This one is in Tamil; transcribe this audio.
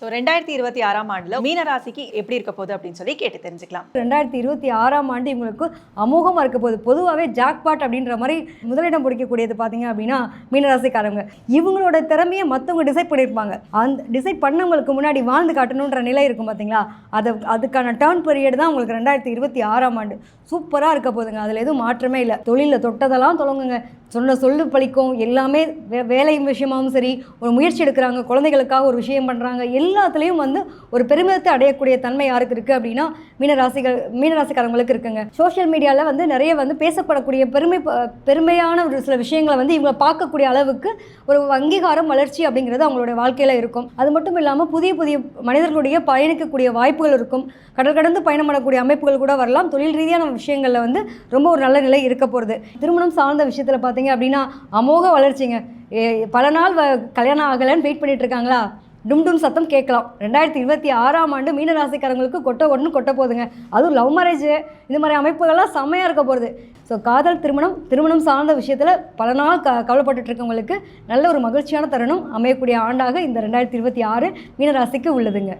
ஸோ 2026ஆம் ஆண்டில் மீன ராசிக்கு எப்படி இருக்க போகுது அப்படின்னு சொல்லி கேட்டு தெரிஞ்சுக்கலாம். 2026ஆம் ஆண்டு இவங்களுக்கு அமோகமாக இருக்க போகுது. பொதுவாகவே ஜாக்பாட் அப்படின்ற மாதிரி முதலிடம் பிடிக்கக்கூடியது பார்த்தீங்க அப்படின்னா மீனராசிக்காரங்க. இவங்களோட திறமையை மற்றவங்க டிசைட் பண்ணியிருப்பாங்க. அந்த டிசைட் பண்ணவங்களுக்கு முன்னாடி வாழ்ந்து காட்டணுன்ற நிலை இருக்கும் பார்த்தீங்களா, அதுக்கான டேர்ன் பீரியட் தான் உங்களுக்கு 2026ஆம் ஆண்டு சூப்பராக இருக்க போகுதுங்க. அதில் எதுவும் மாற்றமே இல்லை. தொழிலில் தொட்டதெல்லாம் தொடங்குங்க, சொன்ன சொல்லு பழிக்கும். எல்லாமே வேலை விஷயமாகவும் சரி, ஒரு முயற்சி எடுக்கிறாங்க, குழந்தைகளுக்காக ஒரு விஷயம் பண்ணுறாங்க, எல்லாத்துலேயும் வந்து ஒரு பெருமிதத்தை அடையக்கூடிய தன்மை யாருக்கு இருக்குது அப்படின்னா மீனராசிக்காரங்களுக்கு இருக்குங்க. சோஷியல் மீடியாவில் வந்து நிறைய வந்து பேசப்படக்கூடிய பெருமையான ஒரு சில விஷயங்களை வந்து இவங்க பார்க்கக்கூடிய அளவுக்கு ஒரு அங்கீகாரம் வளர்ச்சி அப்படிங்கிறது அவங்களுடைய வாழ்க்கையில் இருக்கும். அது மட்டும் இல்லாமல் புதிய புதிய மனிதர்களுடைய பயணிக்கக்கூடிய வாய்ப்புகள் இருக்கும். கடல் கடந்து பயணம் பண்ணக்கூடிய அமைப்புகள் கூட வரலாம். தொழில் ரீதியான விஷயங்களில் வந்து ரொம்ப ஒரு நல்ல நிலை இருக்க போகிறது. திருமணம் சார்ந்த விஷயத்தில் பார்த்தீங்க அப்படின்னா அமோக வளர்ச்சிங்க. பல நாள் கல்யாணம் ஆகலைன்னு வெயிட் பண்ணிட்டு இருக்காங்களா, டும் சத்தம் கேட்கலாம். 2026ஆம் ஆண்டு மீனராசிக்காரங்களுக்கு கொட்ட போகுதுங்க. அதுவும் லவ் மேரேஜ் இந்த மாதிரி அமைப்புகள்லாம் செம்மையாக இருக்க போகிறது. ஸோ காதல் திருமணம் சார்ந்த விஷயத்தில் பல நாள் கவலைப்பட்டு இருக்கவங்களுக்கு நல்ல ஒரு மகிழ்ச்சியான தருணம் அமையக்கூடிய ஆண்டாக இந்த 2026 மீனராசிக்கு உள்ளதுங்க.